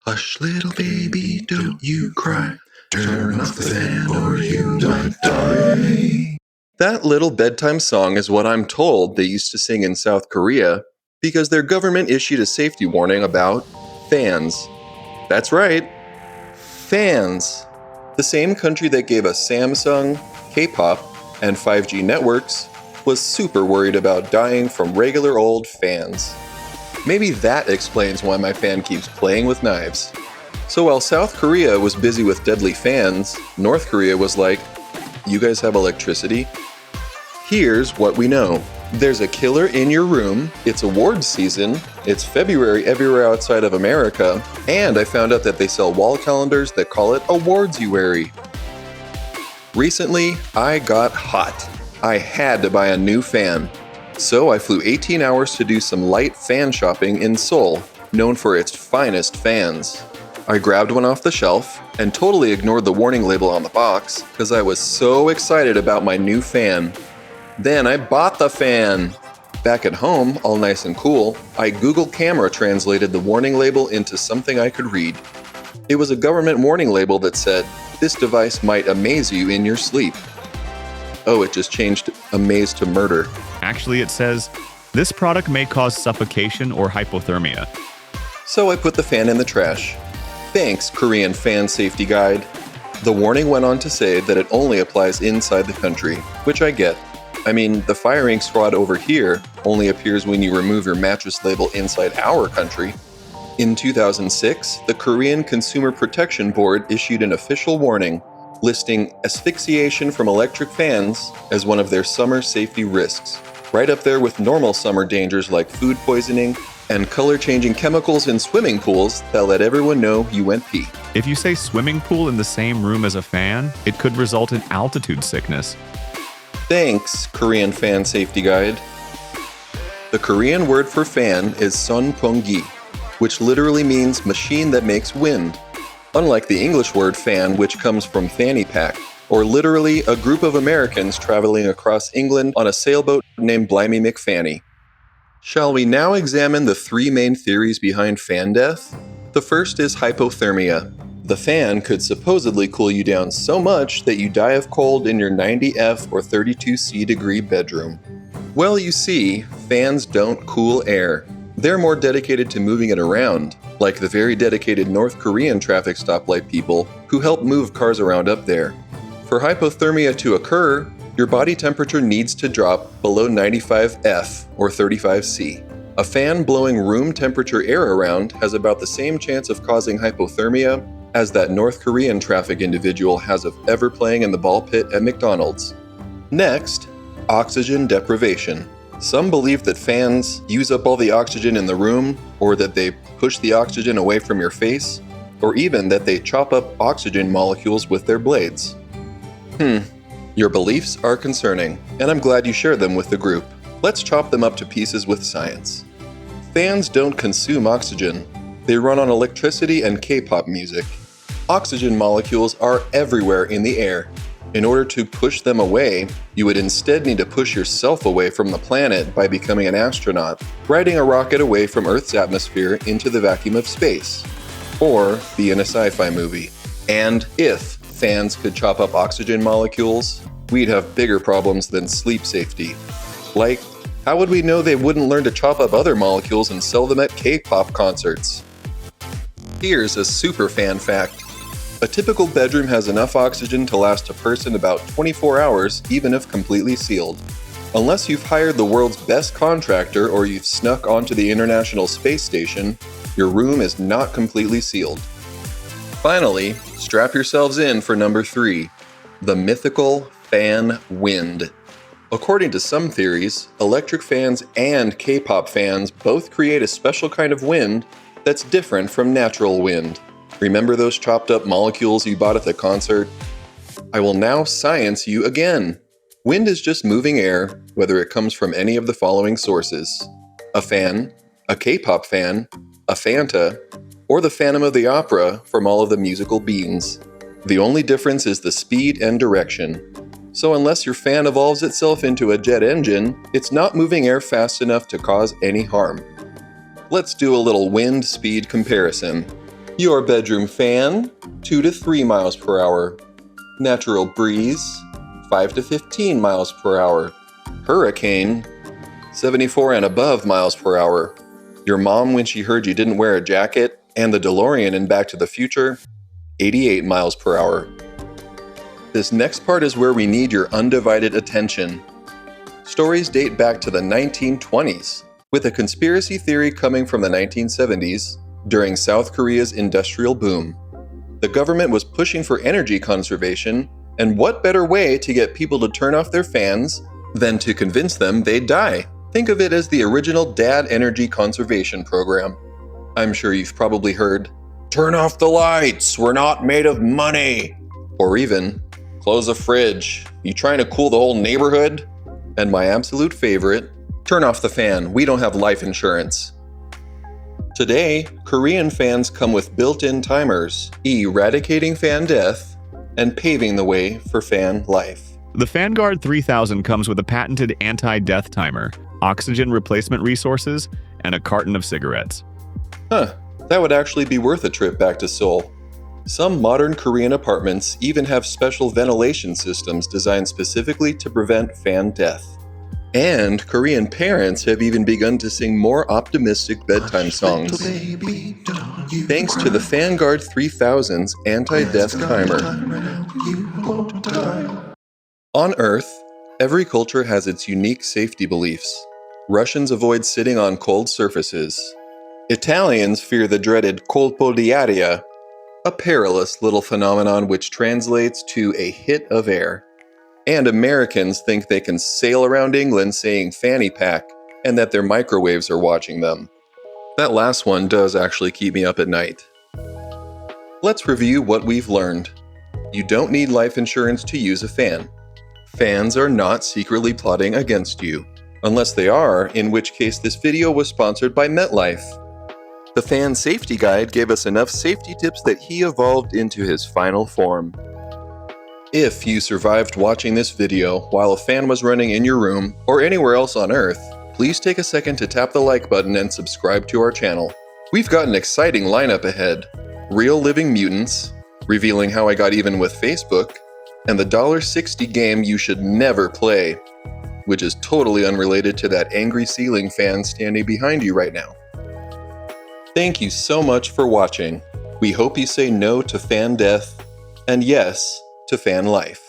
Hush, little baby, don't you cry. Turn off the fan or you might die. That little bedtime song is what I'm told they used to sing in South Korea because their government issued a safety warning about fans. That's right, fans. The same country that gave us Samsung, K-pop, and 5G networks was super worried about dying from regular old fans. Maybe that explains why my fan keeps playing with knives. So while South Korea was busy with deadly fans, North Korea was like, you guys have electricity? Here's what we know. There's a killer in your room, it's awards season, it's February everywhere outside of America, and I found out that they sell wall calendars that call it Awardsuary. Recently, I got hot. I had to buy a new fan. So I flew 18 hours to do some light fan shopping in Seoul, known for its finest fans. I grabbed one off the shelf and totally ignored the warning label on the box because I was so excited about my new fan. Then I bought the fan. Back at home, all nice and cool, I Google camera translated the warning label into something I could read. It was a government warning label that said, "This device might amaze you in your sleep." Oh, it just changed amaze to murder. Actually, it says, this product may cause suffocation or hypothermia. So I put the fan in the trash. Thanks, Korean Fan Safety Guide. The warning went on to say that it only applies inside the country, which I get. I mean, the firing squad over here only appears when you remove your mattress label inside our country. In 2006, the Korean Consumer Protection Board issued an official warning listing asphyxiation from electric fans as one of their summer safety risks, right up there with normal summer dangers like food poisoning and color-changing chemicals in swimming pools that let everyone know you went pee. If you say swimming pool in the same room as a fan, it could result in altitude sickness. Thanks, Korean Fan Safety Guide. The Korean word for fan is sonpyeonggi, which literally means machine that makes wind. Unlike the English word fan, which comes from fanny pack, or literally a group of Americans traveling across England on a sailboat named Blimey McFanny. Shall we now examine the three main theories behind fan death? The first is hypothermia. The fan could supposedly cool you down so much that you die of cold in your 90F or 32C degree bedroom. Well, you see, fans don't cool air. They're more dedicated to moving it around, like the very dedicated North Korean traffic stoplight people who help move cars around up there. For hypothermia to occur, your body temperature needs to drop below 95F or 35C. A fan blowing room temperature air around has about the same chance of causing hypothermia as that North Korean traffic individual has of ever playing in the ball pit at McDonald's. Next, oxygen deprivation. Some believe that fans use up all the oxygen in the room, or that they push the oxygen away from your face, or even that they chop up oxygen molecules with their blades. Your beliefs are concerning, and I'm glad you share them with the group. Let's chop them up to pieces with science. Fans don't consume oxygen. They run on electricity and K-pop music. Oxygen molecules are everywhere in the air. In order to push them away, you would instead need to push yourself away from the planet by becoming an astronaut, riding a rocket away from Earth's atmosphere into the vacuum of space. Or be in a sci-fi movie. And if fans could chop up oxygen molecules, we'd have bigger problems than sleep safety. Like, how would we know they wouldn't learn to chop up other molecules and sell them at K-pop concerts? Here's a super fan fact. A typical bedroom has enough oxygen to last a person about 24 hours, even if completely sealed. Unless you've hired the world's best contractor or you've snuck onto the International Space Station, your room is not completely sealed. Finally, strap yourselves in for number 3, the mythical fan wind. According to some theories, electric fans and K-pop fans both create a special kind of wind that's different from natural wind. Remember those chopped up molecules you bought at the concert? I will now science you again. Wind is just moving air, whether it comes from any of the following sources: a fan, a K-pop fan, a Fanta, or the Phantom of the Opera from all of the musical beings. The only difference is the speed and direction. So unless your fan evolves itself into a jet engine, it's not moving air fast enough to cause any harm. Let's do a little wind speed comparison. Your bedroom fan, 2 to 3 miles per hour. Natural breeze, 5 to 15 miles per hour. Hurricane, 74 and above miles per hour. Your mom when she heard you didn't wear a jacket, and the DeLorean in Back to the Future, 88 miles per hour. This next part is where we need your undivided attention. Stories date back to the 1920s, with a conspiracy theory coming from the 1970s during South Korea's industrial boom. The government was pushing for energy conservation, and what better way to get people to turn off their fans than to convince them they'd die? Think of it as the original Dad Energy Conservation Program. I'm sure you've probably heard, "Turn off the lights, we're not made of money." Or even, "Close the fridge, you trying to cool the whole neighborhood?" And my absolute favorite, "Turn off the fan, we don't have life insurance." Today, Korean fans come with built-in timers, eradicating fan death and paving the way for fan life. The FanGuard 3000 comes with a patented anti-death timer, oxygen replacement resources, and a carton of cigarettes. That would actually be worth a trip back to Seoul. Some modern Korean apartments even have special ventilation systems designed specifically to prevent fan death. And Korean parents have even begun to sing more optimistic bedtime songs, thanks to the FanGuard 3000's anti-death timer. On Earth, every culture has its unique safety beliefs. Russians avoid sitting on cold surfaces. Italians fear the dreaded colpo d'aria, a perilous little phenomenon which translates to a hit of air. And Americans think they can sail around England saying fanny pack and that their microwaves are watching them. That last one does actually keep me up at night. Let's review what we've learned. You don't need life insurance to use a fan. Fans are not secretly plotting against you, unless they are, in which case this video was sponsored by MetLife. The Fan Safety Guide gave us enough safety tips that he evolved into his final form. If you survived watching this video while a fan was running in your room or anywhere else on Earth, please take a second to tap the like button and subscribe to our channel. We've got an exciting lineup ahead. Real living mutants, revealing how I got even with Facebook, and the $1.60 game you should never play, which is totally unrelated to that angry ceiling fan standing behind you right now. Thank you so much for watching. We hope you say no to fan death and yes to fan life.